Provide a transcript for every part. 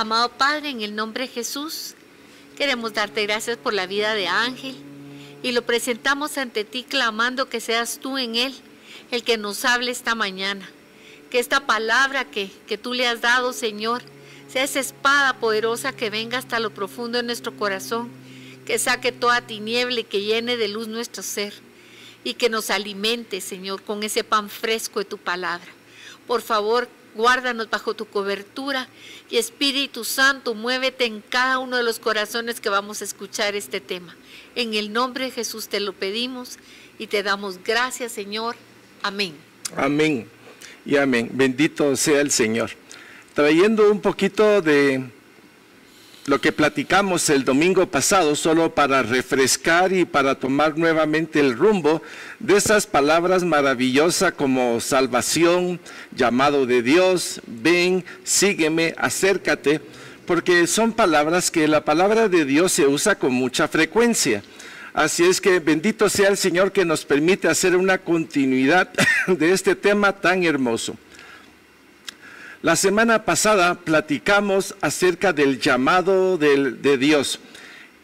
Amado Padre, en el nombre de Jesús, queremos darte gracias por la vida de Ángel y lo presentamos ante ti clamando que seas tú en él el que nos hable esta mañana. Que esta palabra que tú le has dado, Señor, sea esa espada poderosa que venga hasta lo profundo de nuestro corazón, que saque toda tiniebla y que llene de luz nuestro ser y que nos alimente, Señor, con ese pan fresco de tu palabra. Por favor, guárdanos bajo tu cobertura y Espíritu Santo, muévete en cada uno de los corazones que vamos a escuchar este tema. En el nombre de Jesús te lo pedimos y te damos gracias, Señor. Amén. Amén y amén. Bendito sea el Señor. Trayendo un poquito de lo que platicamos el domingo pasado, solo para refrescar y para tomar nuevamente el rumbo de esas palabras maravillosas como salvación, llamado de Dios, ven, sígueme, acércate, porque son palabras que la palabra de Dios se usa con mucha frecuencia. Así es que bendito sea el Señor que nos permite hacer una continuidad de este tema tan hermoso. La semana pasada platicamos acerca del llamado de Dios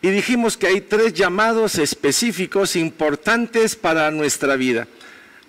y dijimos que hay 3 llamados específicos importantes para nuestra vida.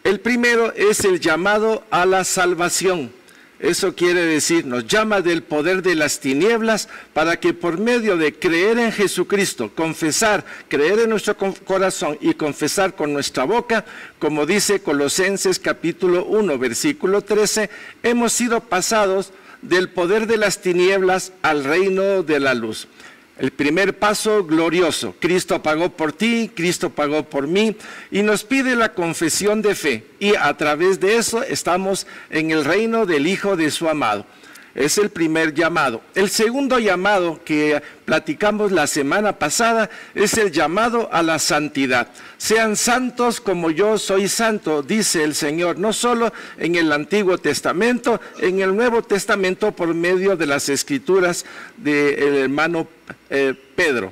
El primero es el llamado a la salvación. Eso quiere decir, nos llama del poder de las tinieblas para que por medio de creer en Jesucristo, confesar, creer en nuestro corazón y confesar con nuestra boca, como dice Colosenses capítulo 1, versículo 13, hemos sido pasados del poder de las tinieblas al reino de la luz. El primer paso glorioso, Cristo pagó por ti, Cristo pagó por mí y nos pide la confesión de fe y a través de eso estamos en el reino del Hijo de su amado. Es el primer llamado. El segundo llamado que platicamos la semana pasada es el llamado a la santidad. Sean santos como yo soy santo, dice el Señor, no solo en el Antiguo Testamento, en el Nuevo Testamento por medio de las Escrituras del hermano Pedro,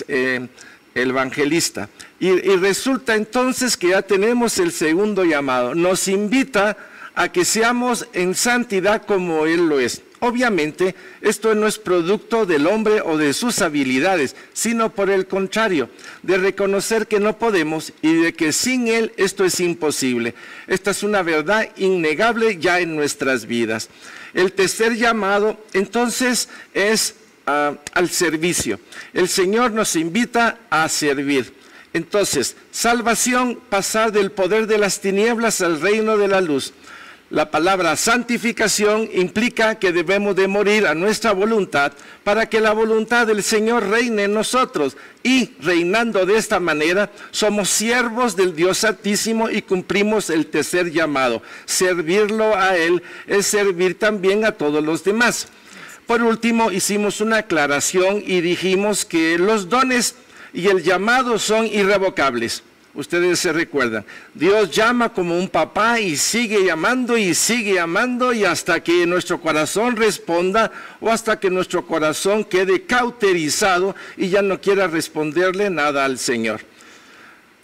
el evangelista. Y resulta entonces que ya tenemos el segundo llamado. Nos invita a que seamos en santidad como Él lo es. Obviamente, esto no es producto del hombre o de sus habilidades, sino por el contrario, de reconocer que no podemos y de que sin Él esto es imposible. Esta es una verdad innegable ya en nuestras vidas. El tercer llamado, entonces, es al servicio. El Señor nos invita a servir. Entonces, salvación, pasar del poder de las tinieblas al reino de la luz. La palabra santificación implica que debemos de morir a nuestra voluntad para que la voluntad del Señor reine en nosotros y reinando de esta manera somos siervos del Dios Altísimo y cumplimos el tercer llamado. Servirlo a Él es servir también a todos los demás. Por último, hicimos una aclaración y dijimos que los dones y el llamado son irrevocables. Ustedes se recuerdan, Dios llama como un papá y sigue llamando y hasta que nuestro corazón responda o hasta que nuestro corazón quede cauterizado y ya no quiera responderle nada al Señor.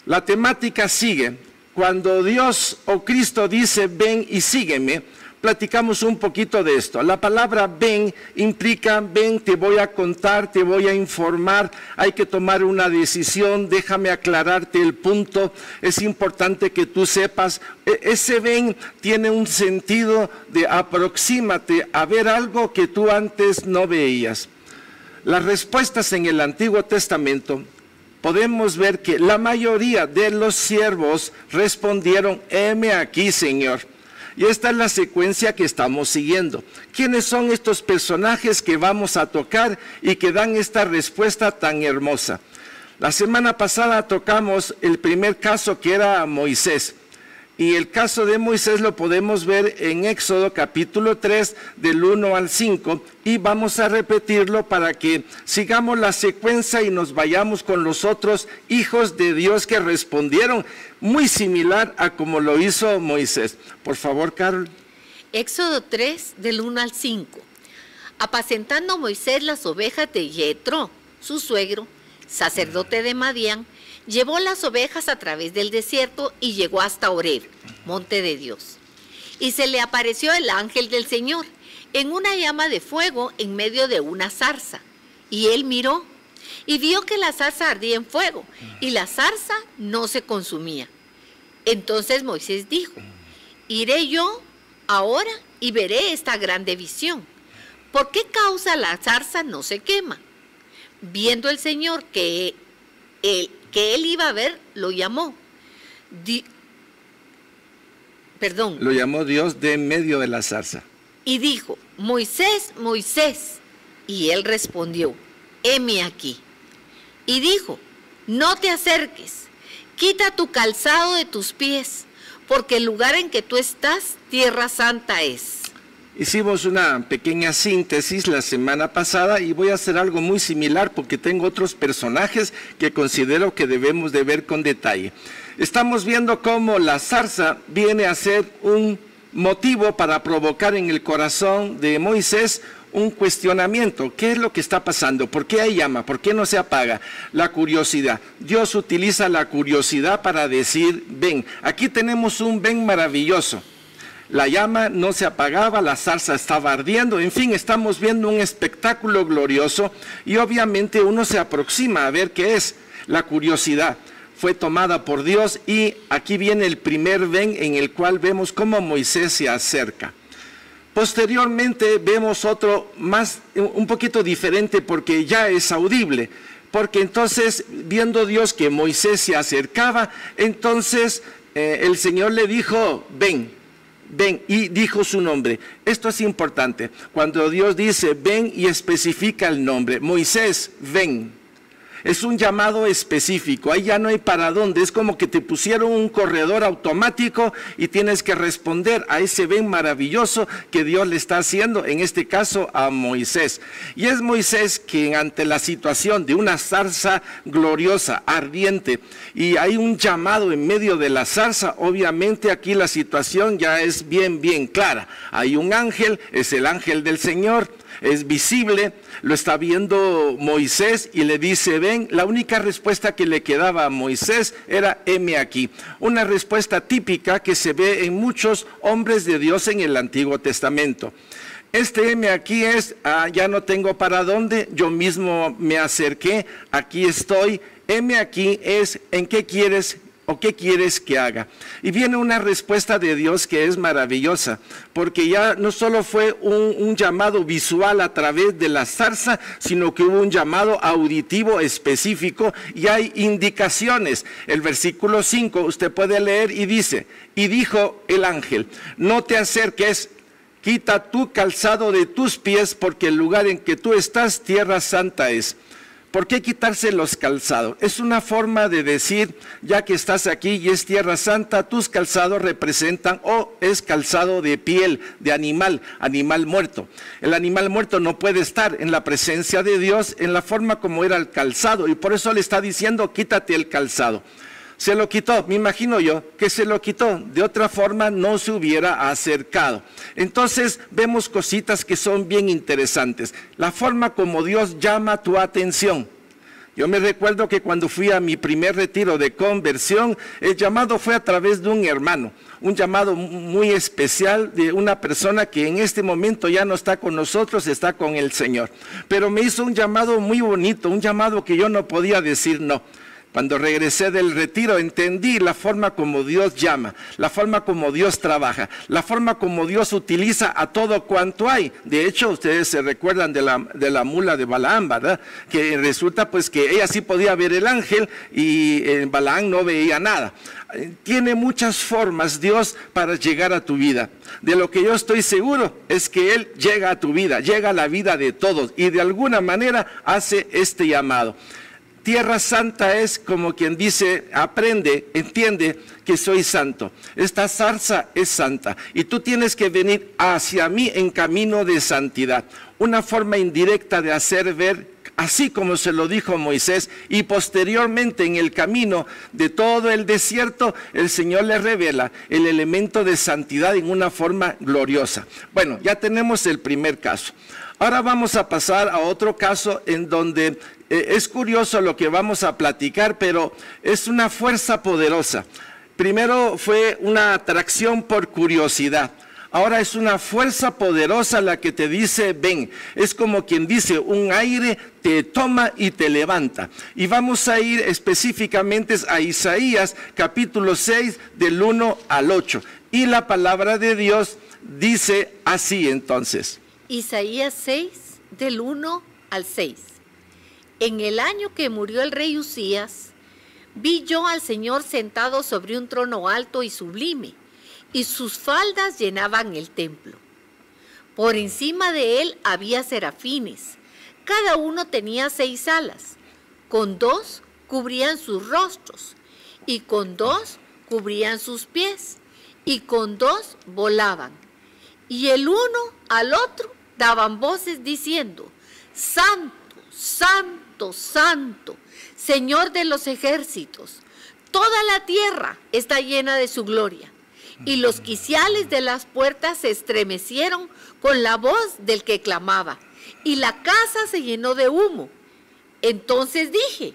La temática sigue. Cuando Dios o Cristo dice ven y sígueme, platicamos un poquito de esto. La palabra ven implica, ven, te voy a contar, te voy a informar, hay que tomar una decisión, déjame aclararte el punto, es importante que tú sepas, ese ven tiene un sentido de aproxímate a ver algo que tú antes no veías. Las respuestas en el Antiguo Testamento, podemos ver que la mayoría de los siervos respondieron, heme aquí, Señor. Y esta es la secuencia que estamos siguiendo. ¿Quiénes son estos personajes que vamos a tocar y que dan esta respuesta tan hermosa? La semana pasada tocamos el primer caso que era Moisés. Y el caso de Moisés lo podemos ver en Éxodo capítulo 3 del 1 al 5 y vamos a repetirlo para que sigamos la secuencia y nos vayamos con los otros hijos de Dios que respondieron muy similar a como lo hizo Moisés. Por favor, Carol. Éxodo 3 del 1 al 5. Apacentando Moisés las ovejas de Yetro, su suegro, sacerdote de Madián, llevó las ovejas a través del desierto y llegó hasta Horeb, monte de Dios. Y se le apareció el ángel del Señor en una llama de fuego en medio de una zarza. Y él miró y vio que la zarza ardía en fuego y la zarza no se consumía. Entonces Moisés dijo: iré yo ahora y veré esta grande visión. ¿Por qué causa la zarza no se quema? Viendo el Señor que él iba a ver, lo llamó. Lo llamó Dios de en medio de la zarza. Y dijo: Moisés, Moisés. Y él respondió: heme aquí. Y dijo: no te acerques, quita tu calzado de tus pies, porque el lugar en que tú estás, tierra santa es. Hicimos una pequeña síntesis la semana pasada y voy a hacer algo muy similar porque tengo otros personajes que considero que debemos de ver con detalle. Estamos viendo cómo la zarza viene a ser un motivo para provocar en el corazón de Moisés un cuestionamiento. ¿Qué es lo que está pasando? ¿Por qué hay llama? ¿Por qué no se apaga? La curiosidad. Dios utiliza la curiosidad para decir: ven, aquí tenemos un ven maravilloso. La llama no se apagaba, la zarza estaba ardiendo, en fin, estamos viendo un espectáculo glorioso y obviamente uno se aproxima a ver qué es. La curiosidad fue tomada por Dios y aquí viene el primer ven en el cual vemos cómo Moisés se acerca. Posteriormente vemos otro más, un poquito diferente porque ya es audible, porque entonces viendo Dios que Moisés se acercaba, entonces el Señor le dijo: ven. Ven, y dijo su nombre. Esto es importante. Cuando Dios dice ven y especifica el nombre, Moisés, ven. Es un llamado específico, ahí ya no hay para dónde, es como que te pusieron un corredor automático y tienes que responder a ese ven maravilloso que Dios le está haciendo, en este caso a Moisés. Y es Moisés quien ante la situación de una zarza gloriosa, ardiente, y hay un llamado en medio de la zarza, obviamente aquí la situación ya es bien clara. Hay un ángel, es el ángel del Señor, es visible, lo está viendo Moisés y le dice ven. La única respuesta que le quedaba a Moisés era heme aquí. Una respuesta típica que se ve en muchos hombres de Dios en el Antiguo Testamento. Este heme aquí es, ya no tengo para dónde, yo mismo me acerqué, aquí estoy. Heme aquí es, ¿en qué quieres o qué quieres que haga? Y viene una respuesta de Dios que es maravillosa, porque ya no solo fue un llamado visual a través de la zarza, sino que hubo un llamado auditivo específico y hay indicaciones. El versículo 5 usted puede leer y dice: y dijo el ángel, no te acerques, quita tu calzado de tus pies, porque el lugar en que tú estás, tierra santa es. ¿Por qué quitarse los calzados? Es una forma de decir, ya que estás aquí y es tierra santa, tus calzados representan, o es calzado de piel, de animal muerto. El animal muerto no puede estar en la presencia de Dios en la forma como era el calzado, y por eso le está diciendo, quítate el calzado. Se lo quitó, me imagino yo que se lo quitó, de otra forma no se hubiera acercado. Entonces vemos cositas que son bien interesantes. La forma como Dios llama tu atención. Yo me recuerdo que cuando fui a mi primer retiro de conversión, el llamado fue a través de un hermano, un llamado muy especial de una persona que en este momento ya no está con nosotros, está con el Señor. Pero me hizo un llamado muy bonito, un llamado que yo no podía decir no. Cuando regresé del retiro entendí la forma como Dios llama, la forma como Dios trabaja, la forma como Dios utiliza a todo cuanto hay. De hecho, ustedes se recuerdan de la mula de Balaam, ¿verdad? Que resulta pues que ella sí podía ver el ángel y Balaam no veía nada. Tiene muchas formas Dios para llegar a tu vida. De lo que yo estoy seguro es que Él llega a tu vida, llega a la vida de todos y de alguna manera hace este llamado. Tierra santa es como quien dice, aprende, entiende que soy santo. Esta zarza es santa y tú tienes que venir hacia mí en camino de santidad. Una forma indirecta de hacer ver, así como se lo dijo Moisés, y posteriormente en el camino de todo el desierto, el Señor le revela el elemento de santidad en una forma gloriosa. Bueno, ya tenemos el primer caso. Ahora vamos a pasar a otro caso en donde es curioso lo que vamos a platicar, pero es una fuerza poderosa. Primero fue una atracción por curiosidad. Ahora es una fuerza poderosa la que te dice, ven. Es como quien dice, un aire te toma y te levanta. Y vamos a ir específicamente a Isaías capítulo 6 del 1 al 8. Y la palabra de Dios dice así entonces. Isaías 6 del 1 al 6. En el año que murió el rey Usías, vi yo al Señor sentado sobre un trono alto y sublime, y sus faldas llenaban el templo. Por encima de él había serafines, cada uno tenía 6 alas, con 2 cubrían sus rostros, y con 2 cubrían sus pies, y con 2 volaban. Y el uno al otro daban voces diciendo, Santo, Santo, Santo, Señor de los ejércitos, toda la tierra está llena de su gloria. Y los quiciales de las puertas se estremecieron con la voz del que clamaba, y la casa se llenó de humo. Entonces dije,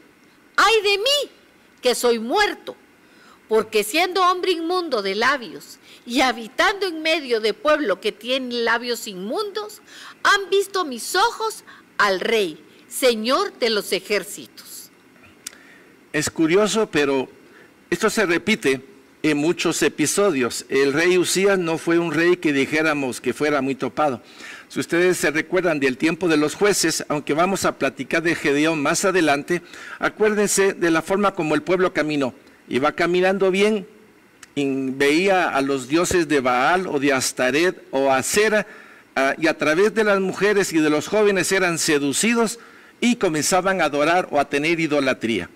¡ay de mí, que soy muerto! Porque siendo hombre inmundo de labios y habitando en medio de pueblo que tiene labios inmundos, han visto mis ojos al Rey, Señor de los ejércitos. Es curioso, pero esto se repite en muchos episodios. El rey Usías no fue un rey que dijéramos que fuera muy topado. Si ustedes se recuerdan del tiempo de los jueces, aunque vamos a platicar de Gedeón más adelante, acuérdense de la forma como el pueblo caminó. Iba caminando bien, y veía a los dioses de Baal o de Astaret o Acera, y a través de las mujeres y de los jóvenes eran seducidos y comenzaban a adorar o a tener idolatría.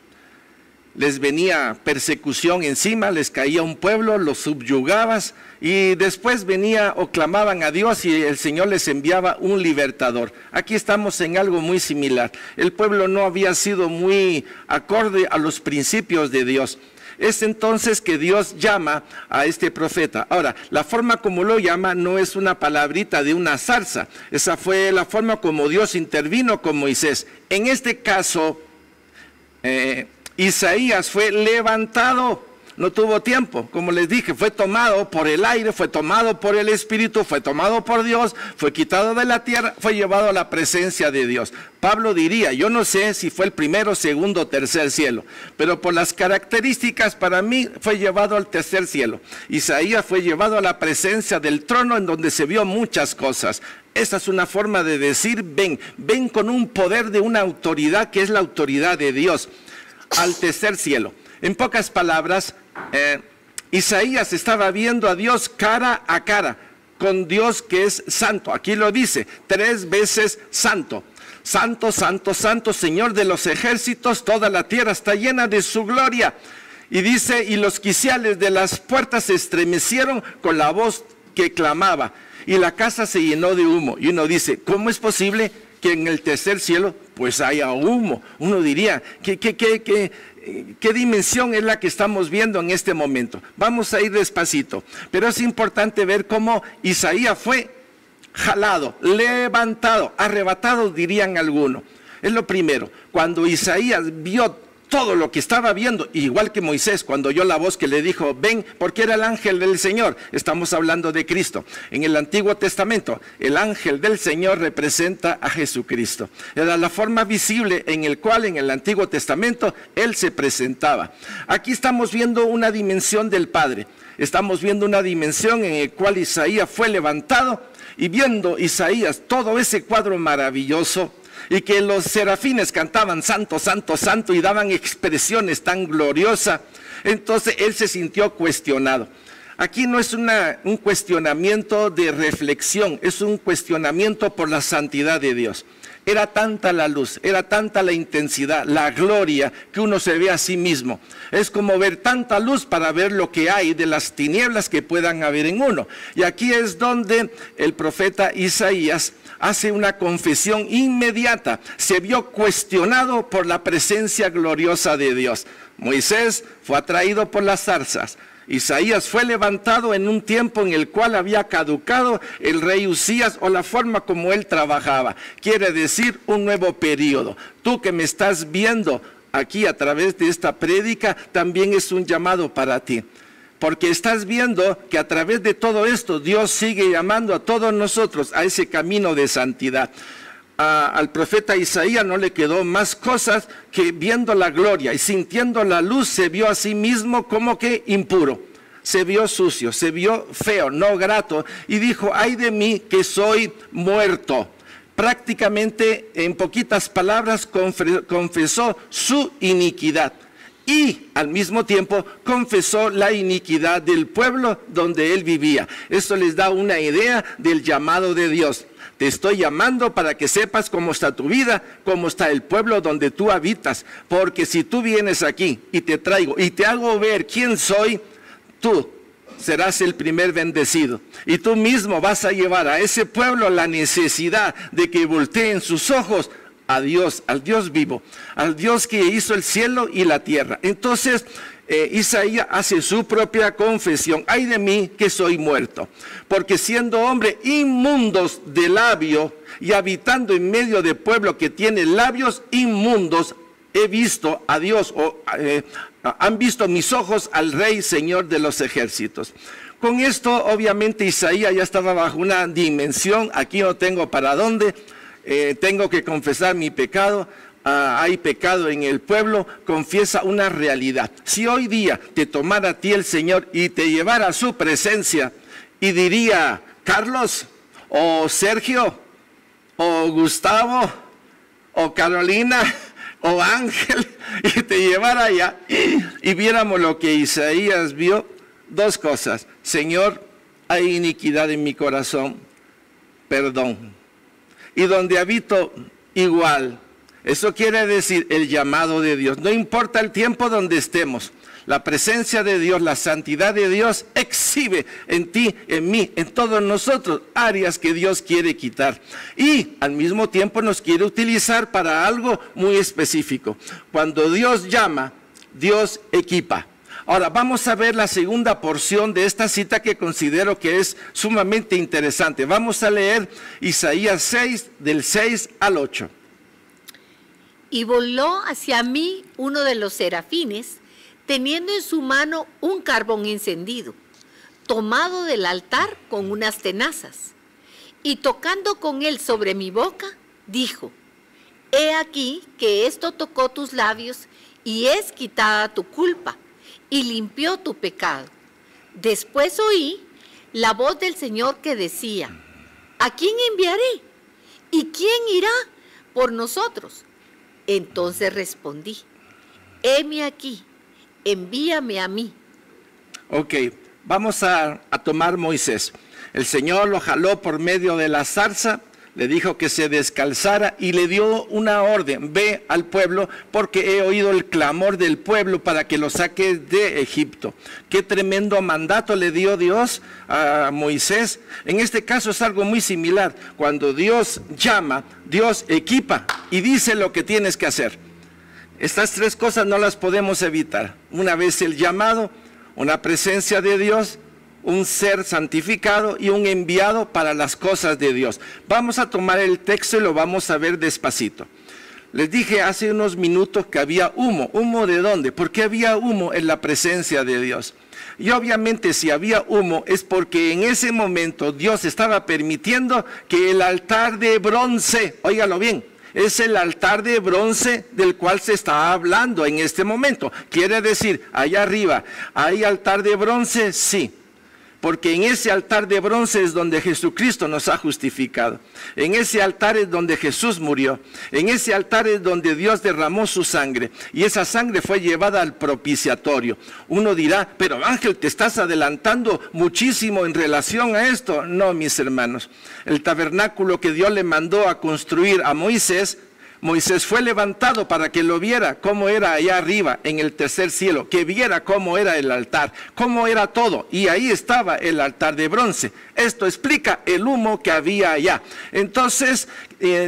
Les venía persecución encima, les caía un pueblo, los subyugabas y después venía o clamaban a Dios y el Señor les enviaba un libertador. Aquí estamos en algo muy similar. El pueblo no había sido muy acorde a los principios de Dios. Es entonces que Dios llama a este profeta. Ahora, la forma como lo llama no es una palabrita de una zarza. Esa fue la forma como Dios intervino con Moisés. En este caso, Isaías fue levantado, no tuvo tiempo, como les dije, fue tomado por el aire, fue tomado por el Espíritu, fue tomado por Dios, fue quitado de la tierra, fue llevado a la presencia de Dios. Pablo diría, yo no sé si fue el primero, segundo o tercer cielo, pero por las características para mí fue llevado al tercer cielo. Isaías fue llevado a la presencia del trono en donde se vio muchas cosas. Esa es una forma de decir, ven con un poder de una autoridad que es la autoridad de Dios. Al tercer cielo. En pocas palabras, Isaías estaba viendo a Dios cara a cara, con Dios que es santo. Aquí lo dice, 3 veces santo. Santo, santo, santo, Señor de los ejércitos, toda la tierra está llena de su gloria. Y dice, y los quiciales de las puertas se estremecieron con la voz que clamaba, y la casa se llenó de humo. Y uno dice, ¿cómo es posible que en el tercer cielo pues haya humo? Uno diría, ¿qué dimensión es la que estamos viendo en este momento? Vamos a ir despacito, pero es importante ver cómo Isaías fue jalado, levantado, arrebatado, dirían algunos. Es lo primero, cuando Isaías vio todo lo que estaba viendo, igual que Moisés, cuando oyó la voz que le dijo, ven, porque era el ángel del Señor. Estamos hablando de Cristo. En el Antiguo Testamento, el ángel del Señor representa a Jesucristo. Era la forma visible en el cual en el Antiguo Testamento Él se presentaba. Aquí estamos viendo una dimensión del Padre. Estamos viendo una dimensión en la cual Isaías fue levantado, y viendo Isaías todo ese cuadro maravilloso, y que los serafines cantaban santo, santo, santo y daban expresiones tan gloriosas, entonces él se sintió cuestionado. Aquí no es un cuestionamiento de reflexión, es un cuestionamiento por la santidad de Dios. Era tanta la luz, era tanta la intensidad, la gloria, que uno se ve a sí mismo. Es como ver tanta luz para ver lo que hay de las tinieblas que puedan haber en uno. Y aquí es donde el profeta Isaías hace una confesión inmediata. Se vio cuestionado por la presencia gloriosa de Dios. Moisés fue atraído por las zarzas. Isaías fue levantado en un tiempo en el cual había caducado el rey Usías o la forma como él trabajaba. Quiere decir un nuevo periodo. Tú que me estás viendo aquí a través de esta prédica, también es un llamado para ti. porque estás viendo que a través de todo esto Dios sigue llamando a todos nosotros a ese camino de santidad. Al profeta Isaías no le quedó más cosas que viendo la gloria y sintiendo la luz se vio a sí mismo como que impuro, se vio sucio, se vio feo, no grato, y dijo: ay de mí que soy muerto. Prácticamente en poquitas palabras confesó su iniquidad y al mismo tiempo confesó la iniquidad del pueblo donde él vivía. Esto les da una idea del llamado de Dios. Te estoy llamando para que sepas cómo está tu vida, cómo está el pueblo donde tú habitas. Porque si tú vienes aquí y te traigo y te hago ver quién soy, tú serás el primer bendecido. Y tú mismo vas a llevar a ese pueblo la necesidad de que volteen sus ojos a Dios, al Dios vivo, al Dios que hizo el cielo y la tierra. Entonces, Isaías hace su propia confesión: ay de mí que soy muerto, porque siendo hombre inmundos de labio y habitando en medio de pueblo que tiene labios inmundos, he visto a Dios, han visto mis ojos al Rey, Señor de los ejércitos. Con esto, obviamente, Isaías ya estaba bajo una dimensión: aquí no tengo para dónde, tengo que confesar mi pecado. Hay pecado en el pueblo, confiesa una realidad. Si hoy día te tomara a ti el Señor y te llevara a su presencia y diría: Carlos, o Sergio, o Gustavo, o Carolina, o Ángel, y te llevara allá y viéramos lo que Isaías vio, dos cosas: Señor, hay iniquidad en mi corazón, perdón. Y donde habito, igual. Eso quiere decir el llamado de Dios. No importa el tiempo donde estemos, la presencia de Dios, la santidad de Dios exhibe en ti, en mí, en todos nosotros áreas que Dios quiere quitar. Y al mismo tiempo nos quiere utilizar para algo muy específico. Cuando Dios llama, Dios equipa. Ahora vamos a ver la segunda porción de esta cita que considero que es sumamente interesante. Vamos a leer Isaías 6, del 6 al 8. Y voló hacia mí uno de los serafines, teniendo en su mano un carbón encendido, tomado del altar con unas tenazas. Y tocando con él sobre mi boca, dijo: he aquí que esto tocó tus labios, y es quitada tu culpa, y limpió tu pecado. Después oí la voz del Señor que decía: ¿a quién enviaré? ¿Y quién irá por nosotros? Entonces respondí: heme aquí, envíame a mí. Ok, vamos a tomar Moisés. El Señor lo jaló por medio de la zarza, le dijo que se descalzara y le dio una orden: ve al pueblo porque he oído el clamor del pueblo para que lo saque de Egipto. Qué tremendo mandato le dio Dios a Moisés. En este caso es algo muy similar. Cuando Dios llama, Dios equipa y dice lo que tienes que hacer. Estas tres cosas no las podemos evitar. Una vez el llamado, una presencia de Dios, un ser santificado y un enviado para las cosas de Dios. Vamos a tomar el texto y lo vamos a ver despacito. Les dije hace unos minutos que había humo. ¿Humo de dónde? Porque había humo en la presencia de Dios. Y obviamente si había humo es porque en ese momento Dios estaba permitiendo que el altar de bronce, óigalo bien, es el altar de bronce del cual se está hablando en este momento. Quiere decir, allá arriba, ¿hay altar de bronce? Sí. Porque en ese altar de bronce es donde Jesucristo nos ha justificado. En ese altar es donde Jesús murió. En ese altar es donde Dios derramó su sangre. Y esa sangre fue llevada al propiciatorio. Uno dirá, pero Ángel, te estás adelantando muchísimo en relación a esto. No, mis hermanos. El tabernáculo que Dios le mandó a construir a Moisés, Moisés fue levantado para que lo viera cómo era allá arriba en el tercer cielo, que viera cómo era el altar, cómo era todo, y ahí estaba el altar de bronce. Esto explica el humo que había allá. Entonces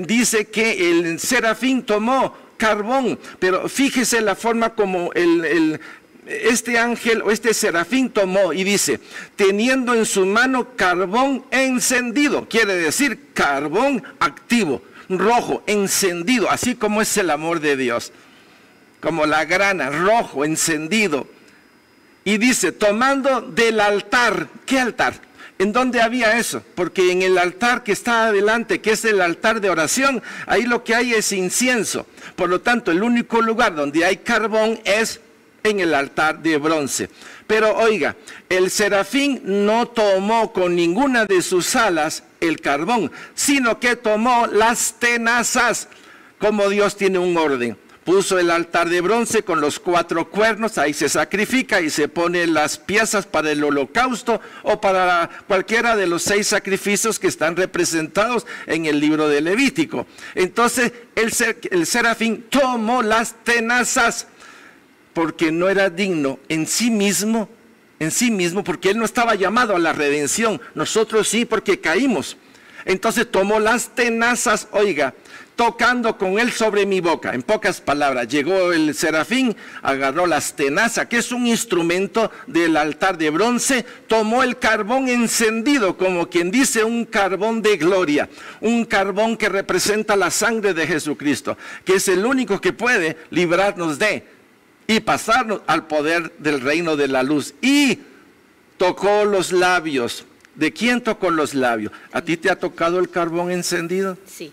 dice que el serafín tomó carbón, pero fíjese la forma como este ángel o este serafín tomó y dice, teniendo en su mano carbón encendido, quiere decir carbón activo, rojo, encendido, así como es el amor de Dios, como la grana, rojo, encendido. Y dice, tomando del altar. ¿Qué altar? ¿En dónde había eso? Porque en el altar que está adelante, que es el altar de oración, ahí lo que hay es incienso. Por lo tanto, el único lugar donde hay carbón es en el altar de bronce. Pero oiga, el serafín no tomó con ninguna de sus alas el carbón, sino que tomó las tenazas, como Dios tiene un orden. Puso el altar de bronce con los 4 cuernos, ahí se sacrifica y se ponen las piezas para el holocausto o para cualquiera de los 6 sacrificios que están representados en el libro de Levítico. Entonces el serafín tomó las tenazas porque no era digno en sí mismo, porque él no estaba llamado a la redención. Nosotros sí, porque caímos. Entonces tomó las tenazas, oiga, tocando con él sobre mi boca. En pocas palabras, llegó el serafín, agarró las tenazas, que es un instrumento del altar de bronce, tomó el carbón encendido, como quien dice un carbón de gloria, un carbón que representa la sangre de Jesucristo, que es el único que puede librarnos de y pasarnos al poder del reino de la luz. Y tocó los labios. ¿De quién tocó los labios? ¿A ti te ha tocado el carbón encendido? Sí.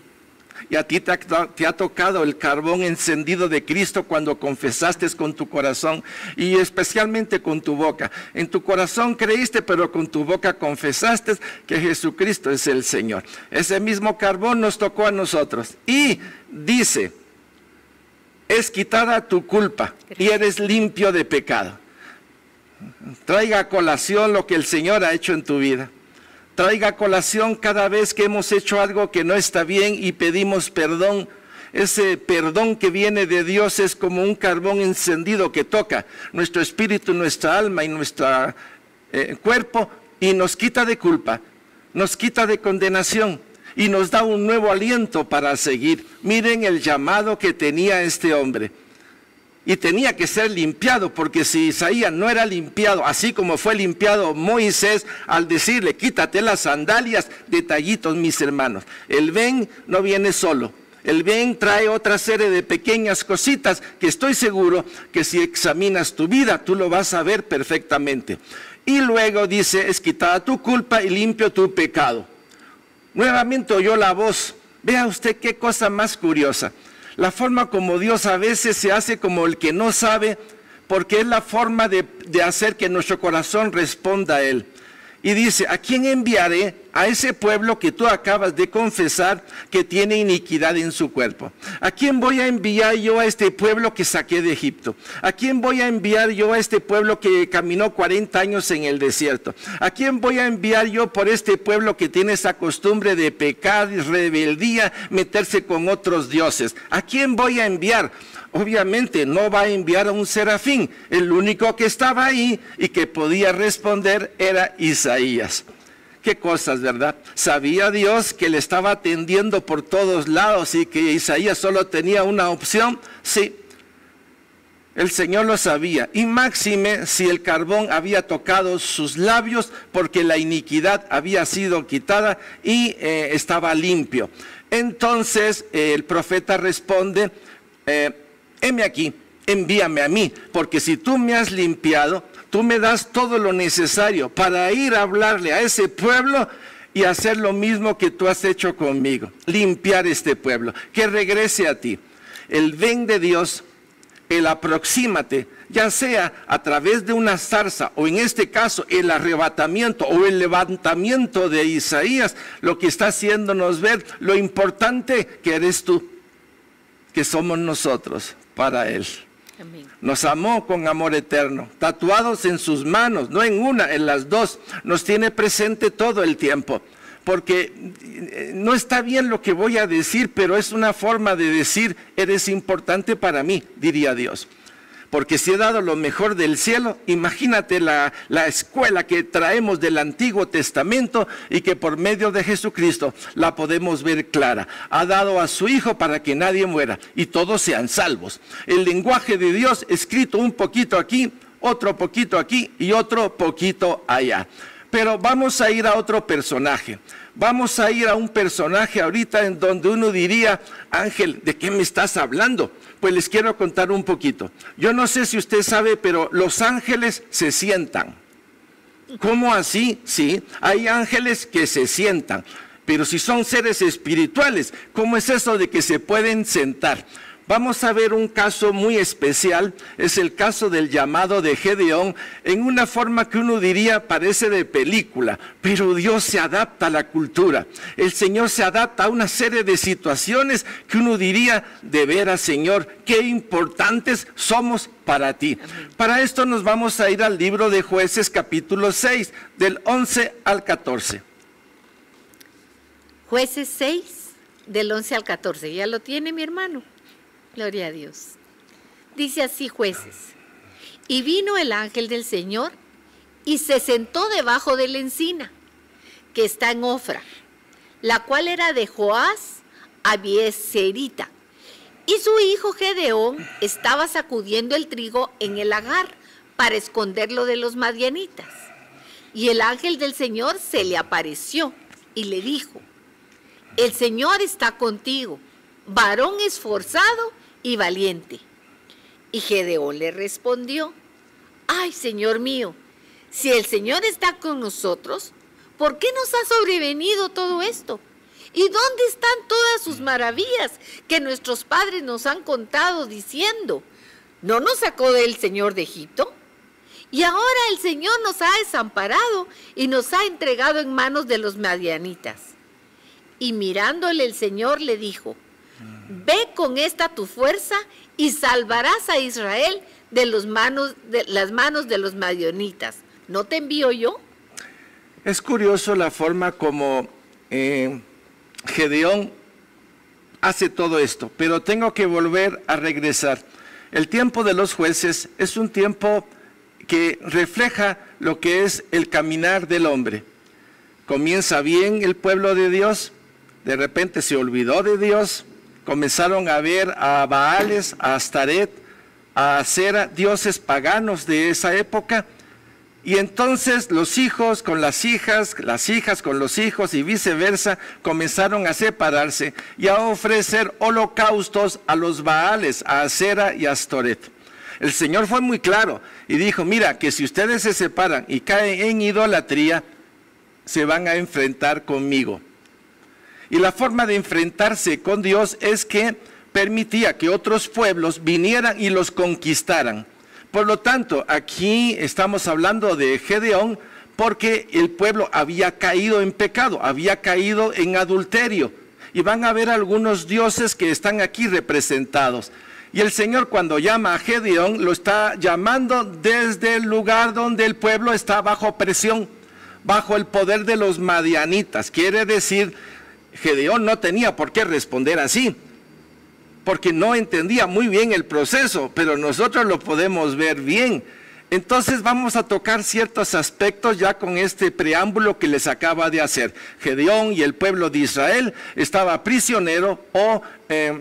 ¿Y a ti te ha tocado el carbón encendido de Cristo cuando confesaste con tu corazón y especialmente con tu boca? En tu corazón creíste, pero con tu boca confesaste que Jesucristo es el Señor. Ese mismo carbón nos tocó a nosotros. Y dice, es quitada tu culpa y eres limpio de pecado. Traiga a colación lo que el Señor ha hecho en tu vida. Traiga a colación cada vez que hemos hecho algo que no está bien y pedimos perdón. Ese perdón que viene de Dios es como un carbón encendido que toca nuestro espíritu, nuestra alma y nuestro cuerpo y nos quita de culpa, nos quita de condenación y nos da un nuevo aliento para seguir. Miren el llamado que tenía este hombre. Y tenía que ser limpiado, porque si Isaías no era limpiado, así como fue limpiado Moisés al decirle, quítate las sandalias, detallitos mis hermanos. El ven no viene solo, el ven trae otra serie de pequeñas cositas que estoy seguro que si examinas tu vida, tú lo vas a ver perfectamente. Y luego dice, es quitada tu culpa y limpio tu pecado. Nuevamente oyó la voz. Vea usted qué cosa más curiosa. La forma como Dios a veces se hace como el que no sabe, porque es la forma de hacer que nuestro corazón responda a Él. Y dice, ¿a quién enviaré? A ese pueblo que tú acabas de confesar que tiene iniquidad en su cuerpo. ¿A quién voy a enviar yo a este pueblo que saqué de Egipto? ¿A quién voy a enviar yo a este pueblo que caminó 40 años en el desierto? ¿A quién voy a enviar yo por este pueblo que tiene esa costumbre de pecar, rebeldía, meterse con otros dioses? ¿A quién voy a enviar? Obviamente no va a enviar a un serafín. El único que estaba ahí y que podía responder era Isaías. Qué cosas, ¿verdad? Sabía Dios que le estaba atendiendo por todos lados y que Isaías solo tenía una opción. Sí, el Señor lo sabía. Y máxime si el carbón había tocado sus labios porque la iniquidad había sido quitada y estaba limpio. Entonces el profeta responde, heme aquí, envíame a mí, porque si tú me has limpiado, tú me das todo lo necesario para ir a hablarle a ese pueblo y hacer lo mismo que tú has hecho conmigo, limpiar este pueblo, que regrese a ti. El ven de Dios, el aproxímate, ya sea a través de una zarza o en este caso el arrebatamiento o el levantamiento de Isaías, lo que está haciéndonos ver lo importante que eres tú, que somos nosotros para Él. Amén. Nos amó con amor eterno, tatuados en sus manos, no en una, en las dos. Nos tiene presente todo el tiempo, porque no está bien lo que voy a decir, pero es una forma de decir, eres importante para mí, diría Dios. Porque si he dado lo mejor del cielo, imagínate la escuela que traemos del Antiguo Testamento y que por medio de Jesucristo la podemos ver clara. Ha dado a su Hijo para que nadie muera y todos sean salvos. El lenguaje de Dios escrito un poquito aquí, otro poquito aquí y otro poquito allá. Pero vamos a ir a otro personaje. Vamos a ir a un personaje ahorita en donde uno diría, Ángel, ¿de qué me estás hablando? Pues les quiero contar un poquito. Yo no sé si usted sabe, pero los ángeles se sientan. ¿Cómo así? Sí, hay ángeles que se sientan. Pero si son seres espirituales, ¿cómo es eso de que se pueden sentar? Vamos a ver un caso muy especial, es el caso del llamado de Gedeón, en una forma que uno diría parece de película, pero Dios se adapta a la cultura. El Señor se adapta a una serie de situaciones que uno diría, de veras, Señor, qué importantes somos para ti. Amén. Para esto nos vamos a ir al libro de Jueces capítulo 6, del 11 al 14. Jueces 6, del 11 al 14. ¿Ya lo tiene mi hermano? Gloria a Dios. Dice así Jueces: y vino el ángel del Señor y se sentó debajo de la encina que está en Ofra, la cual era de Joás Abieserita. Y su hijo Gedeón estaba sacudiendo el trigo en el lagar para esconderlo de los madianitas. Y el ángel del Señor se le apareció y le dijo: el Señor está contigo, varón esforzado y valiente. Y Gedeón le respondió: ay, Señor mío, si el Señor está con nosotros, ¿por qué nos ha sobrevenido todo esto? ¿Y dónde están todas sus maravillas que nuestros padres nos han contado diciendo: ¿no nos sacó el Señor de Egipto? Y ahora el Señor nos ha desamparado y nos ha entregado en manos de los madianitas. Y mirándole el Señor le dijo: ve con esta tu fuerza y salvarás a Israel de las manos de los madianitas. ¿No te envío yo? Es curioso la forma como Gedeón hace todo esto, pero tengo que volver a regresar. El tiempo de los jueces es un tiempo que refleja lo que es el caminar del hombre. Comienza bien el pueblo de Dios, de repente se olvidó de Dios, comenzaron a ver a Baales, a Astaret, a Acera, dioses paganos de esa época, y entonces los hijos con las hijas con los hijos y viceversa, comenzaron a separarse y a ofrecer holocaustos a los Baales, a Acera y a Astoret. El Señor fue muy claro y dijo: mira, que si ustedes se separan y caen en idolatría, se van a enfrentar conmigo. Y la forma de enfrentarse con Dios es que permitía que otros pueblos vinieran y los conquistaran. Por lo tanto, aquí estamos hablando de Gedeón porque el pueblo había caído en pecado, había caído en adulterio. Y van a ver algunos dioses que están aquí representados. Y el Señor, cuando llama a Gedeón, lo está llamando desde el lugar donde el pueblo está bajo presión, bajo el poder de los madianitas. Quiere decir, Gedeón no tenía por qué responder así, porque no entendía muy bien el proceso, pero nosotros lo podemos ver bien. Entonces vamos a tocar ciertos aspectos ya con este preámbulo que les acaba de hacer. Gedeón y el pueblo de Israel estaba prisionero o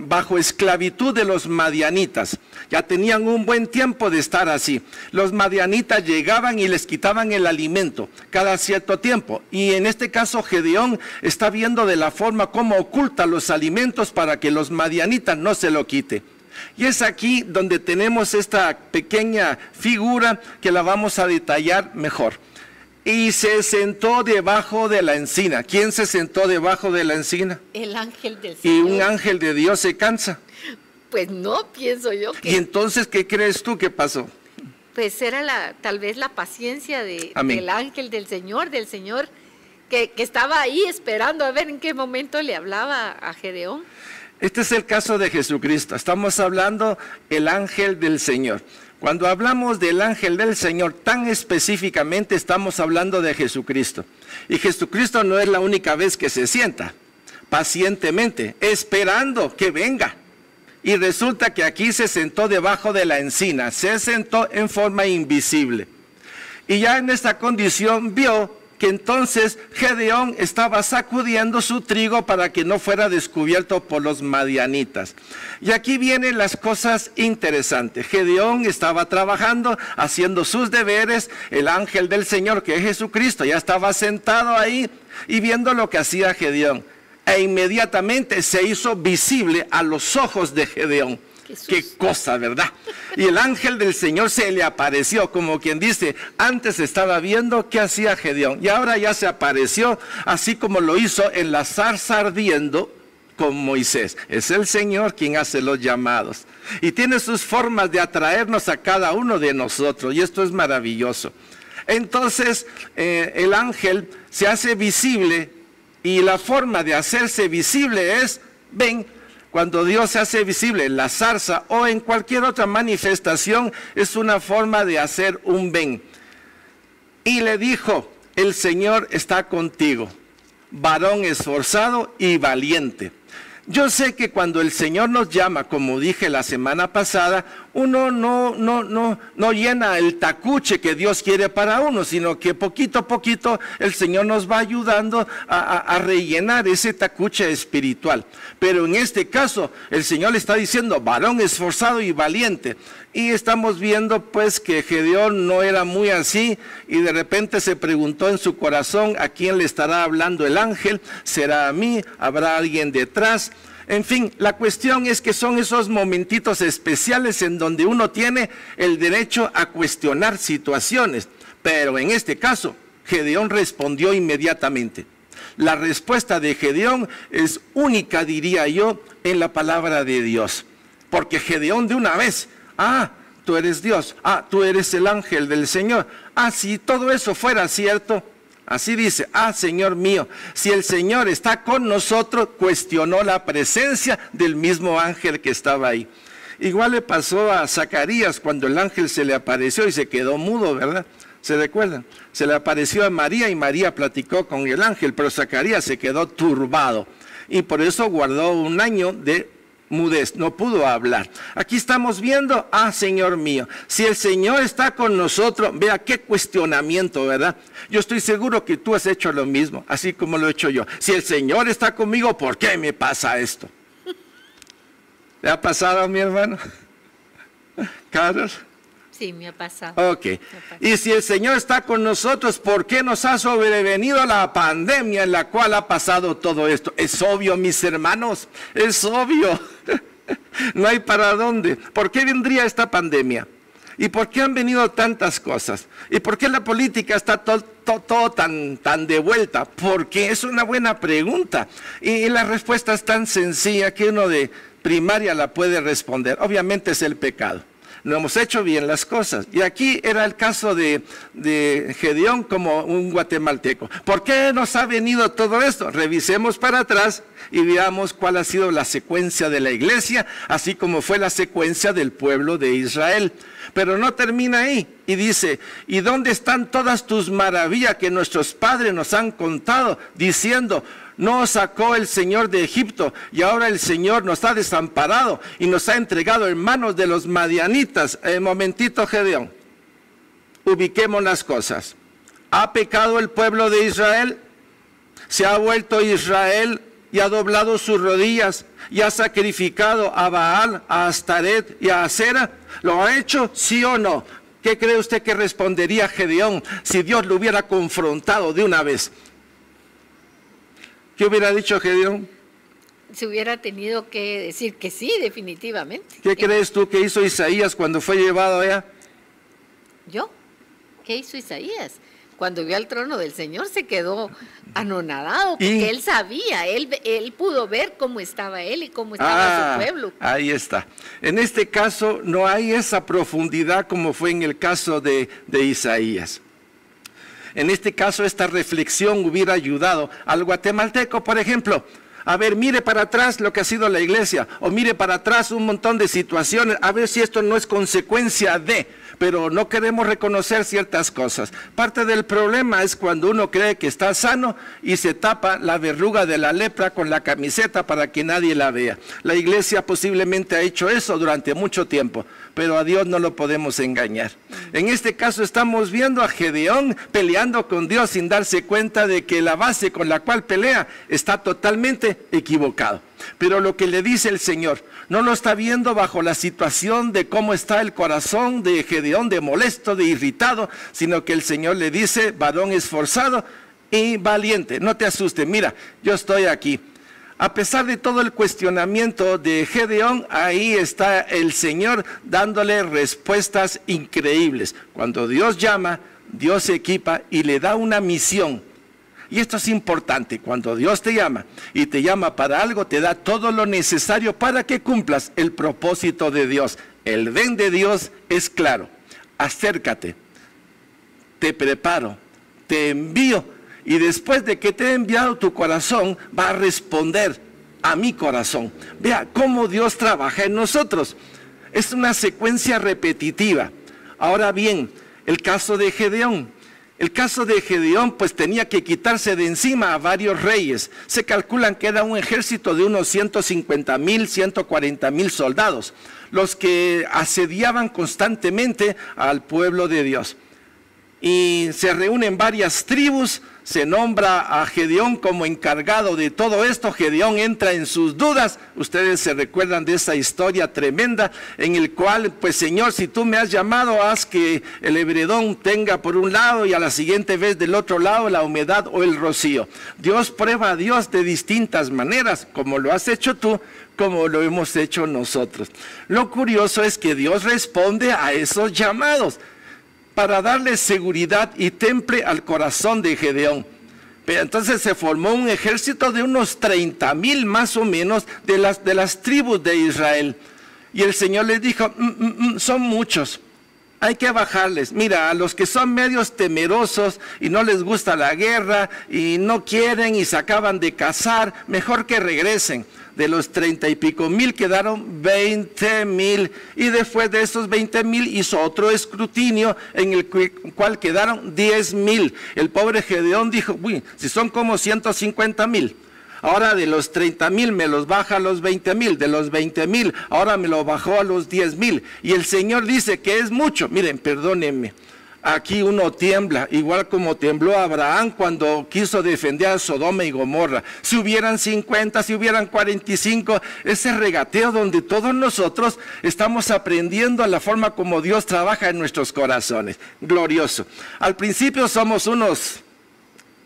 bajo esclavitud de los madianitas. Ya tenían un buen tiempo de estar así. Los madianitas llegaban y les quitaban el alimento cada cierto tiempo. Y en este caso Gedeón está viendo de la forma como oculta los alimentos para que los madianitas no se lo quiten. Y es aquí donde tenemos esta pequeña figura que la vamos a detallar mejor. Y se sentó debajo de la encina. ¿Quién se sentó debajo de la encina? El ángel del Señor. ¿Y un ángel de Dios se cansa? Pues no, pienso yo que... ¿Y entonces qué crees tú que pasó? Pues era tal vez la paciencia del ángel del Señor que estaba ahí esperando a ver en qué momento le hablaba a Gedeón. Este es el caso de Jesucristo. Estamos hablando del ángel del Señor. Cuando hablamos del ángel del Señor, tan específicamente estamos hablando de Jesucristo. Y Jesucristo no es la única vez que se sienta pacientemente, esperando que venga. Y resulta que aquí se sentó debajo de la encina, se sentó en forma invisible. Y ya en esta condición vio que entonces Gedeón estaba sacudiendo su trigo para que no fuera descubierto por los madianitas. Y aquí vienen las cosas interesantes. Gedeón estaba trabajando, haciendo sus deberes. El ángel del Señor, que es Jesucristo, ya estaba sentado ahí y viendo lo que hacía Gedeón. E inmediatamente se hizo visible a los ojos de Gedeón. Qué cosa, ¿verdad? Y el ángel del Señor se le apareció, como quien dice, antes estaba viendo qué hacía Gedeón, y ahora ya se apareció, así como lo hizo en la zarza ardiendo con Moisés. Es el Señor quien hace los llamados, y tiene sus formas de atraernos a cada uno de nosotros, y esto es maravilloso. Entonces, el ángel se hace visible, y la forma de hacerse visible es, ven. Cuando Dios se hace visible en la zarza o en cualquier otra manifestación, es una forma de hacer un ven. Y le dijo, el Señor está contigo, varón esforzado y valiente. Yo sé que cuando el Señor nos llama, como dije la semana pasada, uno no llena el tacuche que Dios quiere para uno, sino que poquito a poquito el Señor nos va ayudando a rellenar ese tacuche espiritual. Pero en este caso, el Señor le está diciendo, varón esforzado y valiente. Y estamos viendo pues que Gedeón no era muy así, y de repente se preguntó en su corazón, ¿a quién le estará hablando el ángel? ¿Será a mí? ¿Habrá alguien detrás? En fin, la cuestión es que son esos momentitos especiales en donde uno tiene el derecho a cuestionar situaciones. Pero en este caso, Gedeón respondió inmediatamente. La respuesta de Gedeón es única, diría yo, en la palabra de Dios. Porque Gedeón de una vez, tú eres Dios, tú eres el ángel del Señor. Si todo eso fuera cierto, así dice, Señor mío, si el Señor está con nosotros, cuestionó la presencia del mismo ángel que estaba ahí. Igual le pasó a Zacarías cuando el ángel se le apareció y se quedó mudo, ¿verdad? ¿Se recuerdan? Se le apareció a María y María platicó con el ángel, pero Zacarías se quedó turbado y por eso guardó un año de mudez, no pudo hablar. Aquí estamos viendo, Señor mío, si el Señor está con nosotros, vea qué cuestionamiento, ¿verdad? Yo estoy seguro que tú has hecho lo mismo, así como lo he hecho yo. Si el Señor está conmigo, ¿por qué me pasa esto? ¿Le ha pasado a mi hermano? Carol. Sí, me ha pasado. Ok. Y si el Señor está con nosotros, ¿por qué nos ha sobrevenido la pandemia en la cual ha pasado todo esto? Es obvio, mis hermanos, es obvio. No hay para dónde. ¿Por qué vendría esta pandemia? ¿Y por qué han venido tantas cosas? ¿Y por qué la política está todo tan de vuelta? Porque es una buena pregunta. Y la respuesta es tan sencilla que uno de primaria la puede responder. Obviamente es el pecado. No hemos hecho bien las cosas. Y aquí era el caso de Gedeón como un guatemalteco. ¿Por qué nos ha venido todo esto? Revisemos para atrás y veamos cuál ha sido la secuencia de la iglesia, así como fue la secuencia del pueblo de Israel. Pero no termina ahí. Y dice, ¿y dónde están todas tus maravillas que nuestros padres nos han contado? Diciendo, nos sacó el Señor de Egipto y ahora el Señor nos ha desamparado y nos ha entregado en manos de los madianitas. Momentito, Gedeón, ubiquemos las cosas. ¿Ha pecado el pueblo de Israel? ¿Se ha vuelto Israel y ha doblado sus rodillas y ha sacrificado a Baal, a Astaret y a Asera? ¿Lo ha hecho, sí o no? ¿Qué cree usted que respondería Gedeón si Dios lo hubiera confrontado de una vez? ¿Qué hubiera dicho Gedeón? Se hubiera tenido que decir que sí, definitivamente. ¿Qué crees tú que hizo Isaías cuando fue llevado allá? ¿Yo? ¿Qué hizo Isaías? Cuando vio al trono del Señor se quedó anonadado, porque él sabía, él pudo ver cómo estaba él y cómo estaba su pueblo. Ahí está. En este caso no hay esa profundidad como fue en el caso de Isaías. En este caso, esta reflexión hubiera ayudado al guatemalteco, por ejemplo. A ver, mire para atrás lo que ha sido la iglesia, o mire para atrás un montón de situaciones, a ver si esto no es consecuencia de, pero no queremos reconocer ciertas cosas. Parte del problema es cuando uno cree que está sano y se tapa la verruga de la lepra con la camiseta para que nadie la vea. La iglesia posiblemente ha hecho eso durante mucho tiempo. pero a Dios no lo podemos engañar. En este caso estamos viendo a Gedeón peleando con Dios sin darse cuenta de que la base con la cual pelea está totalmente equivocado. Pero lo que le dice el Señor, no lo está viendo bajo la situación de cómo está el corazón de Gedeón, de molesto, de irritado, sino que el Señor le dice, varón esforzado y valiente, no te asustes, mira, yo estoy aquí. A pesar de todo el cuestionamiento de Gedeón, ahí está el Señor dándole respuestas increíbles. Cuando Dios llama, Dios equipa y le da una misión. Y esto es importante, cuando Dios te llama y te llama para algo, te da todo lo necesario para que cumplas el propósito de Dios. El ven de Dios es claro, acércate, te preparo, te envío y después de que te he enviado tu corazón va a responder a mi corazón. Vea cómo Dios trabaja en nosotros, es una secuencia repetitiva. Ahora bien, el caso de Gedeón. El caso de Gedeón, pues tenía que quitarse de encima a varios reyes. Se calculan que era un ejército de unos 150,000, 140,000 soldados, los que asediaban constantemente al pueblo de Dios. Y se reúnen varias tribus, se nombra a Gedeón como encargado de todo esto. Gedeón entra en sus dudas. Ustedes se recuerdan de esa historia tremenda en el cual, pues Señor, si tú me has llamado, haz que el hebredón tenga por un lado y a la siguiente vez del otro lado la humedad o el rocío. Dios prueba a Dios de distintas maneras, como lo has hecho tú, como lo hemos hecho nosotros. Lo curioso es que Dios responde a esos llamados para darle seguridad y temple al corazón de Gedeón. Pero entonces se formó un ejército de unos 30,000 más o menos de las tribus de Israel. Y el Señor les dijo, son muchos, hay que bajarles. Mira, a los que son medios temerosos y no les gusta la guerra y no quieren y se acaban de casar, mejor que regresen. De los 30 y pico mil quedaron 20,000 y después de esos 20,000 hizo otro escrutinio en el cual quedaron 10,000. El pobre Gedeón dijo, uy, si son como 150,000, ahora de los 30,000 me los baja a los 20,000, de los 20,000 ahora me lo bajó a los 10,000 y el Señor dice que es mucho. Miren, perdónenme. Aquí uno tiembla, igual como tembló Abraham cuando quiso defender a Sodoma y Gomorra. Si hubieran 50, si hubieran 45, ese regateo donde todos nosotros estamos aprendiendo a la forma como Dios trabaja en nuestros corazones. Glorioso. Al principio somos unos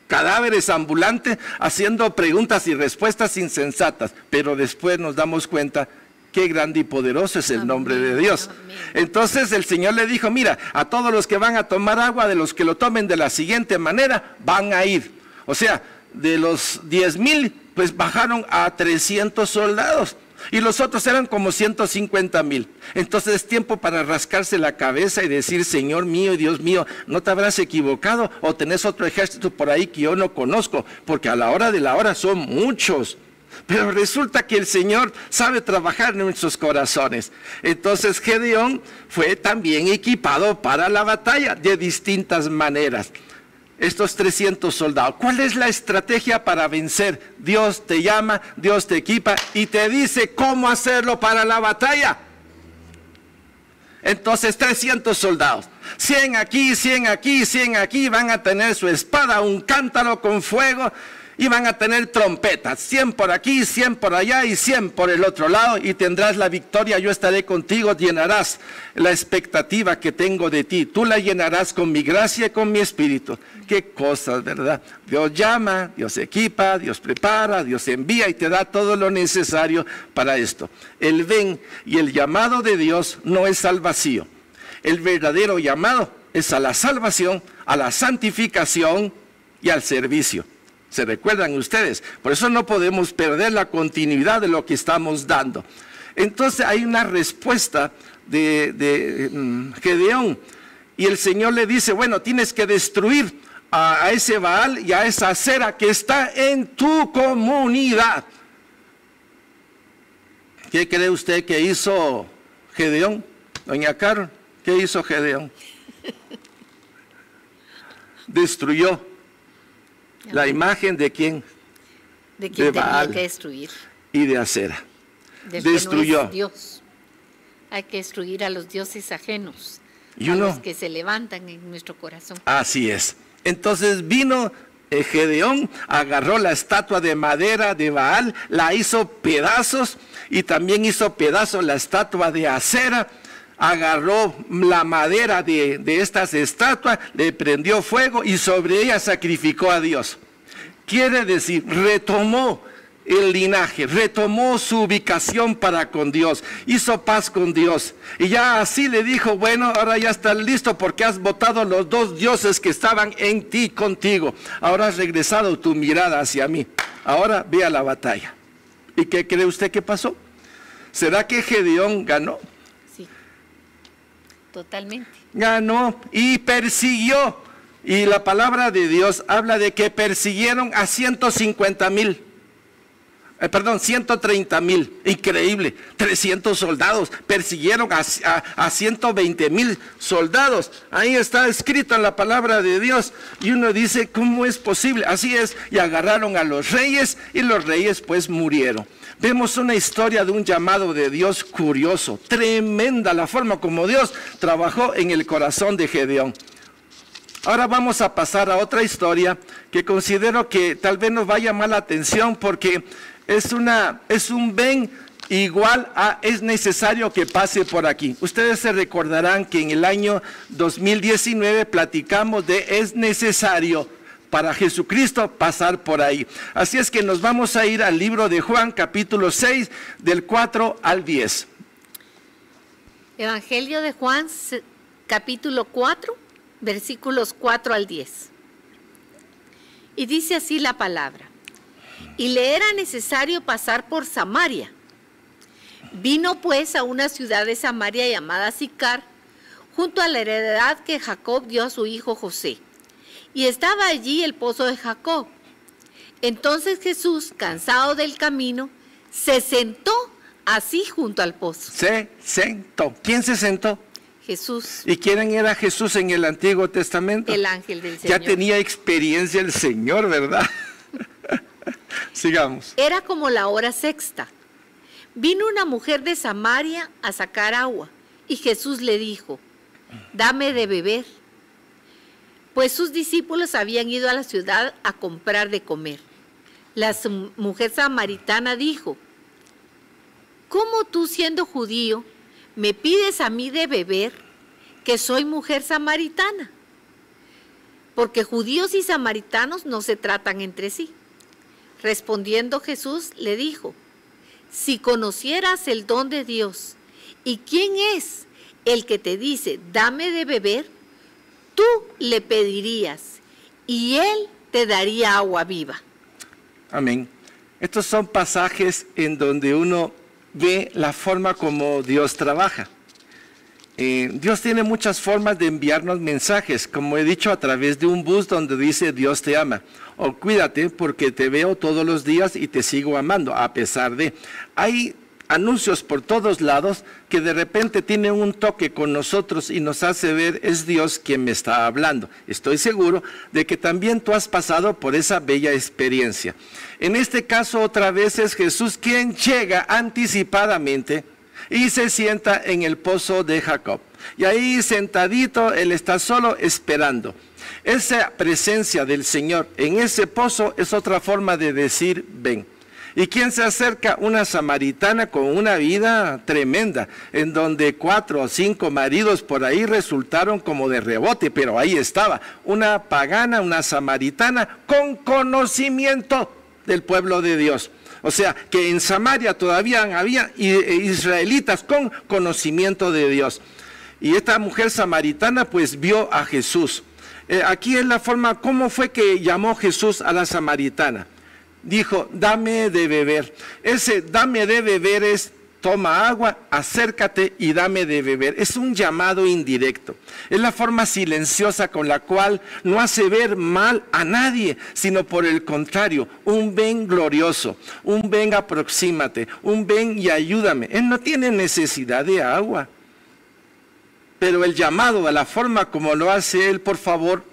cadáveres ambulantes haciendo preguntas y respuestas insensatas, pero después nos damos cuenta qué grande y poderoso es el nombre de Dios. Entonces el Señor le dijo, mira, a todos los que van a tomar agua, de los que lo tomen de la siguiente manera, van a ir. O sea, de los 10,000, pues bajaron a 300 soldados. Y los otros eran como 150,000. Entonces es tiempo para rascarse la cabeza y decir, Señor mío y Dios mío, ¿no te habrás equivocado? O tenés otro ejército por ahí que yo no conozco, porque a la hora de la hora son muchos. Pero resulta que el Señor sabe trabajar en nuestros corazones. Entonces Gedeón fue también equipado para la batalla de distintas maneras. Estos 300 soldados, ¿cuál es la estrategia para vencer? Dios te llama, Dios te equipa y te dice cómo hacerlo para la batalla. Entonces 300 soldados, 100 aquí, 100 aquí, 100 aquí, van a tener su espada, un cántaro con fuego y van a tener trompetas, 100 por aquí, 100 por allá y 100 por el otro lado y tendrás la victoria, yo estaré contigo, llenarás la expectativa que tengo de ti, tú la llenarás con mi gracia y con mi espíritu. Qué cosas, ¿verdad? Dios llama, Dios equipa, Dios prepara, Dios envía y te da todo lo necesario para esto. El ven y el llamado de Dios no es al vacío, el verdadero llamado es a la salvación, a la santificación y al servicio. ¿Se recuerdan ustedes? Por eso no podemos perder la continuidad de lo que estamos dando. Entonces hay una respuesta de Gedeón y el Señor le dice, bueno, tienes que destruir a ese Baal y a esa Acera que está en tu comunidad. ¿Qué cree usted que hizo Gedeón? Doña Carol, ¿qué hizo Gedeón? Destruyó. ¿La imagen de quién? De quien de Baal tenía que destruir. Y de Acera. Destruyó. No es Dios. Hay que destruir a los dioses ajenos, Y a uno- los que se levantan en nuestro corazón. Así es. Entonces vino Gedeón, agarró la estatua de madera de Baal, la hizo pedazos y también hizo pedazos la estatua de Acera. Agarró la madera de estas estatuas, le prendió fuego y sobre ella sacrificó a Dios. Quiere decir, retomó el linaje, retomó su ubicación para con Dios, hizo paz con Dios. Y ya así le dijo, bueno, ahora ya estás listo porque has botado los dos dioses que estaban en ti, contigo. Ahora has regresado tu mirada hacia mí. Ahora ve a la batalla. ¿Y qué cree usted que pasó? ¿Será que Gedeón ganó? Sí, totalmente. Ganó y persiguió. Y la palabra de Dios habla de que persiguieron a 130,000. 130,000, increíble, 300 soldados, persiguieron a 120,000 soldados, ahí está escrito en la palabra de Dios, y uno dice, ¿cómo es posible? Así es, y agarraron a los reyes, y los reyes pues murieron. Vemos una historia de un llamado de Dios curioso, tremenda la forma como Dios trabajó en el corazón de Gedeón. Ahora vamos a pasar a otra historia que considero que tal vez nos va a llamar la atención porque es un ven igual a es necesario que pase por aquí. Ustedes se recordarán que en el año 2019 platicamos de es necesario para Jesucristo pasar por ahí. Así es que nos vamos a ir al libro de Juan, capítulo 6, del 4 al 10. Evangelio de Juan, capítulo 4, versículos 4 al 10. Y dice así la palabra. Y le era necesario pasar por Samaria. Vino pues a una ciudad de Samaria llamada Sicar, junto a la heredad que Jacob dio a su hijo José. Y estaba allí el pozo de Jacob. Entonces Jesús, cansado del camino, se sentó así junto al pozo. Se sentó. ¿Quién se sentó? Jesús, ¿Y quién era Jesús en el Antiguo Testamento? el ángel del Señor. Ya tenía experiencia el Señor, ¿verdad? Sigamos. Era como la hora sexta. Vino una mujer de Samaria a sacar agua, y Jesús le dijo, dame de beber. Pues sus discípulos habían ido a la ciudad a comprar de comer. La mujer samaritana dijo, ¿cómo tú siendo judío me pides a mí de beber, que soy mujer samaritana? Porque judíos y samaritanos no se tratan entre sí. Respondiendo Jesús le dijo, si conocieras el don de Dios y quién es el que te dice, dame de beber, tú le pedirías y él te daría agua viva. Amén. Estos son pasajes en donde uno ve la forma como Dios trabaja. Dios tiene muchas formas de enviarnos mensajes, como he dicho, a través de un bus donde dice Dios te ama, o cuídate porque te veo todos los días y te sigo amando, a pesar de... Hay anuncios por todos lados que de repente tienen un toque con nosotros y nos hace ver, es Dios quien me está hablando. Estoy seguro de que también tú has pasado por esa bella experiencia. En este caso otra vez es Jesús quien llega anticipadamente y se sienta en el pozo de Jacob. Y ahí sentadito, él está solo esperando. Esa presencia del Señor en ese pozo es otra forma de decir ven. ¿Y quién se acerca? Una samaritana con una vida tremenda, en donde 4 o 5 maridos por ahí resultaron como de rebote, pero ahí estaba, una pagana, una samaritana con conocimiento del pueblo de Dios. O sea, que en Samaria todavía había israelitas con conocimiento de Dios. Y esta mujer samaritana pues vio a Jesús. Aquí es la forma, ¿cómo fue que llamó Jesús a la samaritana? Dijo, dame de beber. Ese dame de beber es, toma agua, acércate y dame de beber. Es un llamado indirecto. Es la forma silenciosa con la cual no hace ver mal a nadie, sino por el contrario, un ven glorioso, un ven aproxímate, un ven y ayúdame. Él no tiene necesidad de agua. Pero el llamado, a la forma como lo hace él, por favor,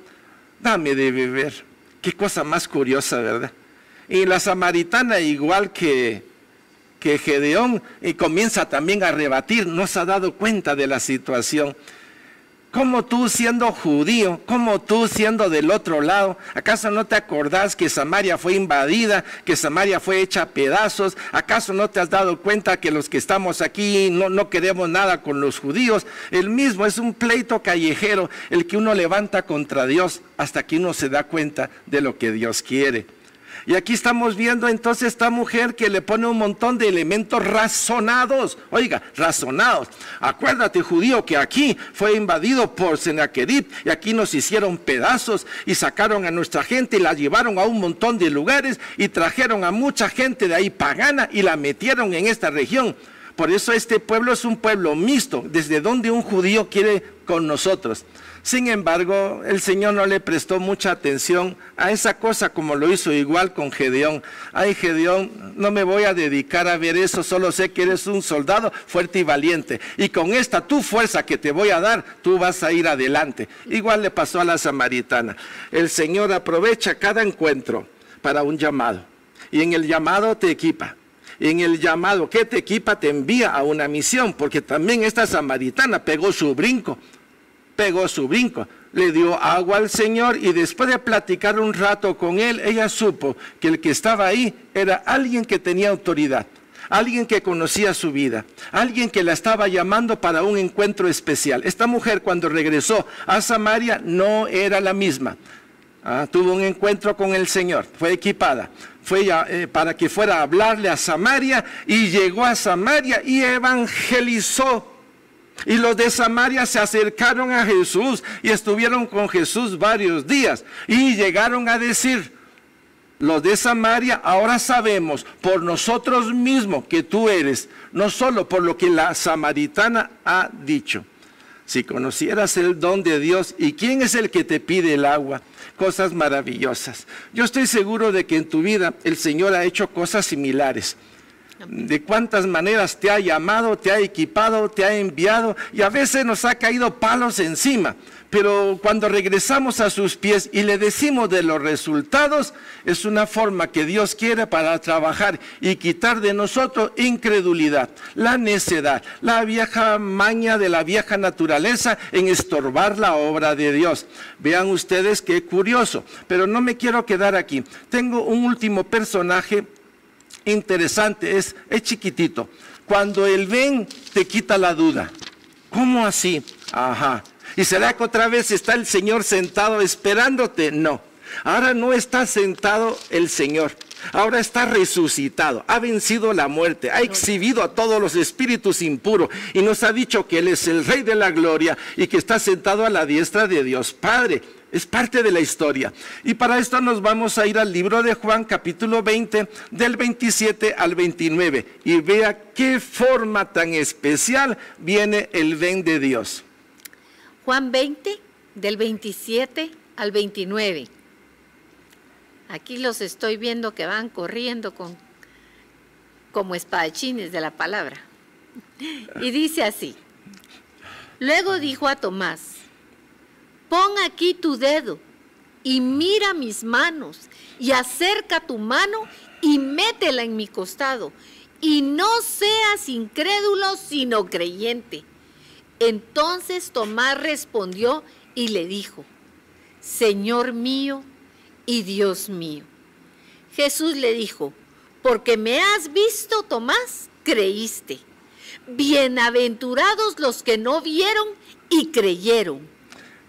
dame de beber. Qué cosa más curiosa, ¿verdad? Y la samaritana, igual que que Gedeón comienza también a rebatir, no se ha dado cuenta de la situación. ¿Cómo tú siendo judío, cómo tú siendo del otro lado, acaso no te acordás que Samaria fue invadida, que Samaria fue hecha a pedazos? ¿Acaso no te has dado cuenta que los que estamos aquí no queremos nada con los judíos? El mismo es un pleito callejero el que uno levanta contra Dios hasta que uno se da cuenta de lo que Dios quiere. Y aquí estamos viendo entonces esta mujer que le pone un montón de elementos razonados. Oiga, razonados. Acuérdate, judío, que aquí fue invadido por Sennacherib y aquí nos hicieron pedazos y sacaron a nuestra gente y la llevaron a un montón de lugares y trajeron a mucha gente de ahí pagana y la metieron en esta región. Por eso este pueblo es un pueblo mixto, desde donde un judío quiere con nosotros. Sin embargo, el Señor no le prestó mucha atención a esa cosa como lo hizo igual con Gedeón. Ay, Gedeón, no me voy a dedicar a ver eso, solo sé que eres un soldado fuerte y valiente. Y con esta tu fuerza que te voy a dar, tú vas a ir adelante. Igual le pasó a la samaritana. El Señor aprovecha cada encuentro para un llamado. Y en el llamado te equipa. En el llamado que te equipa te envía a una misión, porque también esta samaritana pegó su brinco, le dio agua al Señor y después de platicar un rato con él, ella supo que el que estaba ahí era alguien que tenía autoridad, alguien que conocía su vida, alguien que la estaba llamando para un encuentro especial. Esta mujer cuando regresó a Samaria no era la misma. Tuvo un encuentro con el Señor, fue equipada, fue para que fuera a hablarle a Samaria y llegó a Samaria y evangelizó. Y los de Samaria se acercaron a Jesús y estuvieron con Jesús varios días y llegaron a decir, los de Samaria ahora sabemos por nosotros mismos que tú eres, no solo por lo que la samaritana ha dicho. Si conocieras el don de Dios y quién es el que te pide el agua, cosas maravillosas. Yo estoy seguro de que en tu vida el Señor ha hecho cosas similares. De cuántas maneras te ha llamado, te ha equipado, te ha enviado y a veces nos ha caído palos encima. Pero cuando regresamos a sus pies y le decimos de los resultados, es una forma que Dios quiere para trabajar y quitar de nosotros incredulidad, la necedad, la vieja maña de la vieja naturaleza en estorbar la obra de Dios. Vean ustedes qué curioso, pero no me quiero quedar aquí. Tengo un último personaje interesante, es chiquitito. Cuando el ven te quita la duda. ¿Cómo así? Ajá. ¿Y será que otra vez está el Señor sentado esperándote? No. Ahora no está sentado el Señor. Ahora está resucitado. Ha vencido la muerte. Ha exhibido a todos los espíritus impuros. Y nos ha dicho que Él es el Rey de la Gloria y que está sentado a la diestra de Dios Padre. Es parte de la historia. Y para esto nos vamos a ir al libro de Juan, capítulo 20, del 27 al 29. Y vea qué forma tan especial viene el ven de Dios. Juan 20, del 27 al 29. Aquí los estoy viendo que van corriendo como espadachines de la palabra. Y dice así. Luego dijo a Tomás, pon aquí tu dedo y mira mis manos y acerca tu mano y métela en mi costado y no seas incrédulo sino creyente. Entonces Tomás respondió y le dijo, Señor mío y Dios mío. Jesús le dijo, porque me has visto, Tomás, creíste. Bienaventurados los que no vieron y creyeron.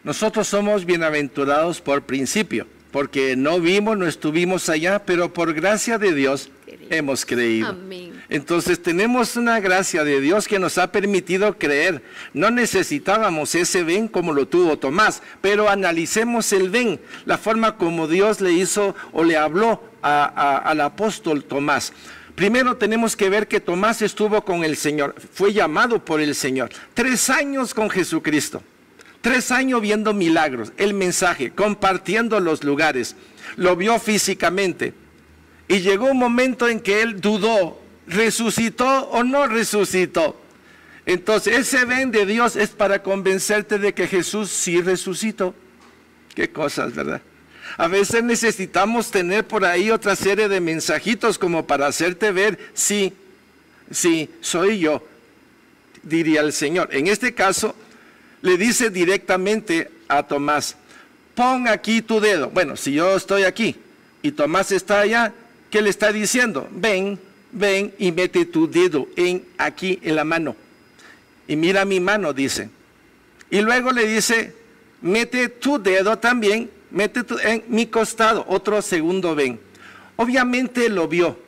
Nosotros somos bienaventurados por principio, porque no vimos, no estuvimos allá, pero por gracia de Dios hemos creído. Amén. Entonces tenemos una gracia de Dios que nos ha permitido creer. No necesitábamos ese ven como lo tuvo Tomás, pero analicemos el ven, la forma como Dios le hizo o le habló al apóstol Tomás. Primero tenemos que ver que Tomás estuvo con el Señor, fue llamado por el Señor. 3 años con Jesucristo. 3 años viendo milagros, el mensaje, compartiendo los lugares, lo vio físicamente. Y llegó un momento en que él dudó, ¿resucitó o no resucitó? Entonces ese ven de Dios es para convencerte de que Jesús sí resucitó. Qué cosas, ¿verdad? A veces necesitamos tener por ahí otra serie de mensajitos como para hacerte ver, sí, Sí, soy yo, diría el Señor. En este caso, le dice directamente a Tomás, pon aquí tu dedo. Bueno, si yo estoy aquí y Tomás está allá, ¿qué le está diciendo? Ven y mete tu dedo aquí en la mano. Y mira mi mano, dice. Y luego le dice, mete tu dedo también, en mi costado, otro segundo ven. Obviamente lo vio.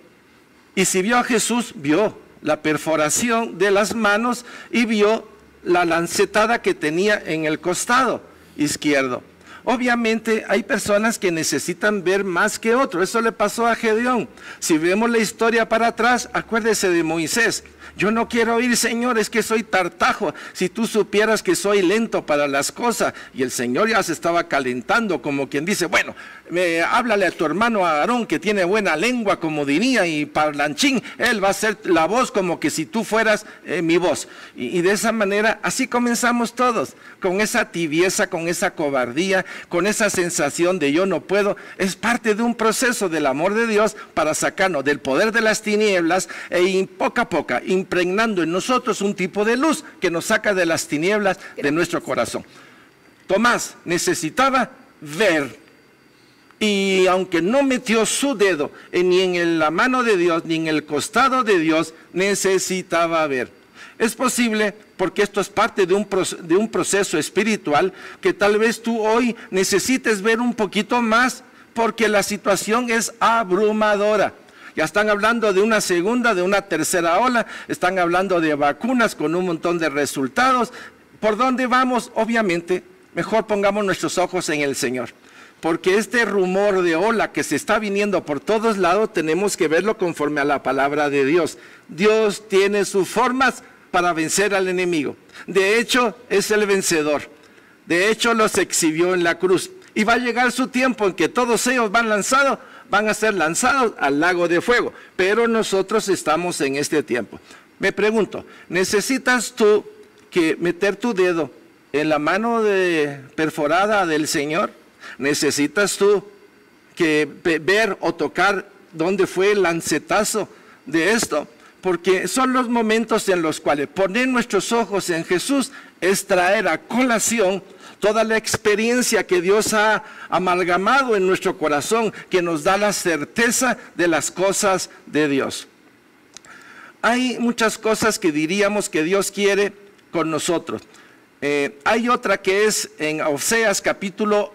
Y si vio a Jesús, vio la perforación de las manos y vio la lancetada que tenía en el costado izquierdo. Obviamente hay personas que necesitan ver más que otros. Eso le pasó a Gedeón. Si vemos la historia para atrás, acuérdese de Moisés. Yo no quiero ir, Señor, es que soy tartajo. Si tú supieras que soy lento para las cosas. Y el Señor ya se estaba calentando, como quien dice, bueno, háblale a tu hermano Aarón, que tiene buena lengua, como diría, y parlanchín, él va a ser la voz como que si tú fueras mi voz. Y de esa manera, así comenzamos todos, con esa tibieza, con esa cobardía, con esa sensación de yo no puedo. Es parte de un proceso del amor de Dios para sacarnos del poder de las tinieblas e poco a poco impregnando en nosotros un tipo de luz que nos saca de las tinieblas de nuestro corazón. Tomás necesitaba ver, y aunque no metió su dedo ni en la mano de Dios ni en el costado de Dios, necesitaba ver. Es posible, porque esto es parte de un proceso espiritual, que tal vez tú hoy necesites ver un poquito más, porque la situación es abrumadora. Ya están hablando de una segunda, de una tercera ola, están hablando de vacunas con un montón de resultados. ¿Por dónde vamos? Obviamente, mejor pongamos nuestros ojos en el Señor. Porque este rumor de ola que se está viniendo por todos lados, tenemos que verlo conforme a la palabra de Dios. Dios tiene sus formas para vencer al enemigo. De hecho, es el vencedor. De hecho, los exhibió en la cruz. Y va a llegar su tiempo en que todos ellos van a ser lanzados al lago de fuego. Pero nosotros estamos en este tiempo. Me pregunto, ¿necesitas tú que meter tu dedo en la mano perforada del Señor? ¿Necesitas tú que ver o tocar dónde fue el lancetazo de esto? Porque son los momentos en los cuales poner nuestros ojos en Jesús es traer a colación toda la experiencia que Dios ha amalgamado en nuestro corazón, que nos da la certeza de las cosas de Dios. Hay muchas cosas que diríamos que Dios quiere con nosotros. Hay otra que es en Oseas capítulo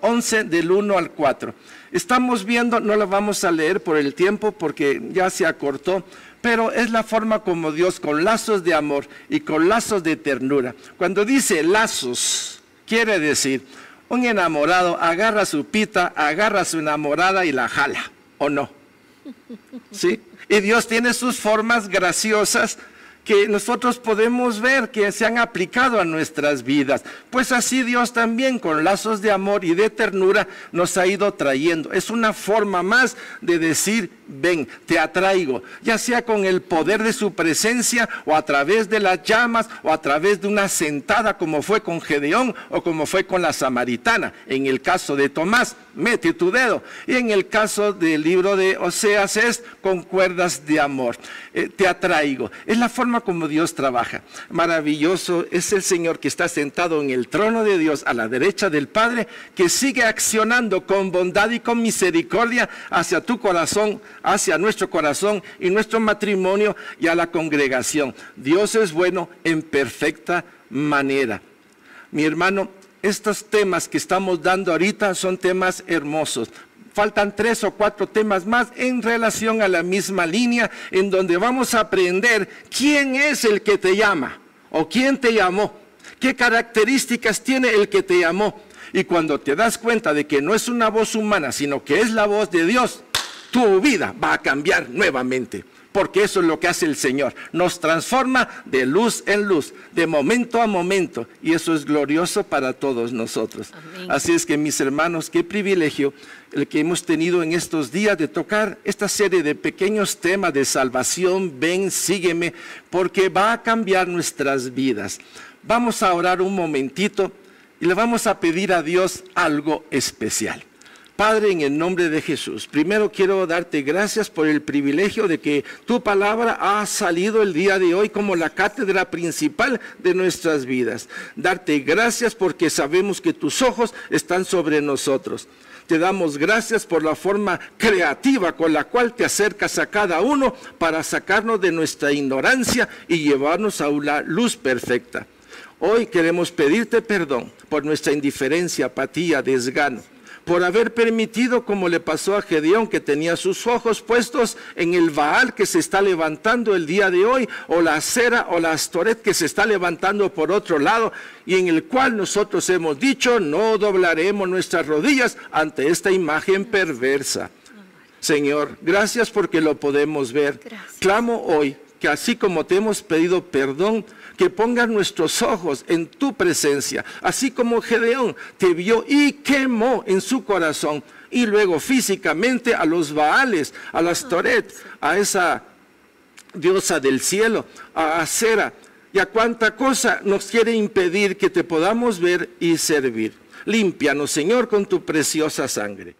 11 del 1 al 4. Estamos viendo, no la vamos a leer por el tiempo porque ya se acortó, pero es la forma como Dios, con lazos de amor y con lazos de ternura. Cuando dice lazos, quiere decir, un enamorado agarra su pita, agarra a su enamorada y la jala, ¿o no? ¿Sí? Y Dios tiene sus formas graciosas que nosotros podemos ver que se han aplicado a nuestras vidas. Pues así Dios también, con lazos de amor y de ternura, nos ha ido trayendo. Es una forma más de decir, ven, te atraigo, ya sea con el poder de su presencia, o a través de las llamas, o a través de una sentada, como fue con Gedeón, o como fue con la samaritana. En el caso de Tomás, mete tu dedo. Y en el caso del libro de Oseas es con cuerdas de amor. Te atraigo. Es la forma como Dios trabaja. Maravilloso es el Señor que está sentado en el trono de Dios a la derecha del Padre, que sigue accionando con bondad y con misericordia hacia tu corazón, hacia nuestro corazón y nuestro matrimonio y a la congregación. Dios es bueno en perfecta manera. Mi hermano, estos temas que estamos dando ahorita son temas hermosos. Faltan 3 o 4 temas más en relación a la misma línea, en donde vamos a aprender quién es el que te llama o quién te llamó, qué características tiene el que te llamó. Y cuando te das cuenta de que no es una voz humana, sino que es la voz de Dios, tu vida va a cambiar nuevamente. Porque eso es lo que hace el Señor, nos transforma de luz en luz, de momento a momento, y eso es glorioso para todos nosotros. Amén. Así es que, mis hermanos, qué privilegio el que hemos tenido en estos días de tocar esta serie de pequeños temas de salvación. Ven, sígueme, porque va a cambiar nuestras vidas. Vamos a orar un momentito y le vamos a pedir a Dios algo especial. Padre, en el nombre de Jesús, primero quiero darte gracias por el privilegio de que tu palabra ha salido el día de hoy como la cátedra principal de nuestras vidas. Darte gracias porque sabemos que tus ojos están sobre nosotros. Te damos gracias por la forma creativa con la cual te acercas a cada uno para sacarnos de nuestra ignorancia y llevarnos a una luz perfecta. Hoy queremos pedirte perdón por nuestra indiferencia, apatía, desgano, por haber permitido, como le pasó a Gedeón, que tenía sus ojos puestos en el Baal que se está levantando el día de hoy, o la Acera o la Astoret que se está levantando por otro lado, y en el cual nosotros hemos dicho, no doblaremos nuestras rodillas ante esta imagen perversa. Señor, gracias porque lo podemos ver. Gracias. Clamo hoy que así como te hemos pedido perdón, que pongas nuestros ojos en tu presencia, así como Gedeón te vio y quemó en su corazón, y luego físicamente a los Baales, a la Astoret, a esa diosa del cielo, a Acera, y a cuánta cosa nos quiere impedir que te podamos ver y servir. Límpianos, Señor, con tu preciosa sangre.